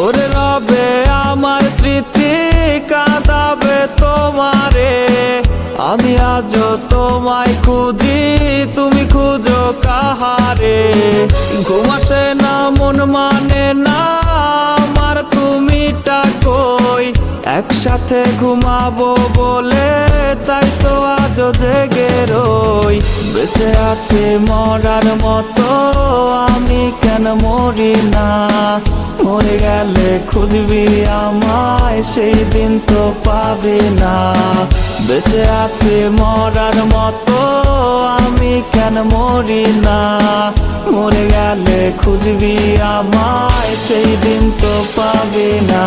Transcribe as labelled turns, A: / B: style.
A: ওরে রবে আমার স্মৃতি কাঁদাবে তোমারে, আমি আজও তোমায় খুঁজি, তুমি খুঁজো কাহারে। ঘুম আসে না, মন মানে না আমার, তুমিটা কই? একসাথে ঘুমাবো বলে তাই তো আজও জেগে রই। বেঁচে আছে মরার মতো, আমি কেন মরি না? মরে গেলে খুঁজবি আমায়, সেই দিন তো পাবি না। বেঁচে আছে মরার মতো, আমি কেন মরি না? মরে গেলে খুঁজবি আমায়, সেই দিন তো পাবি না।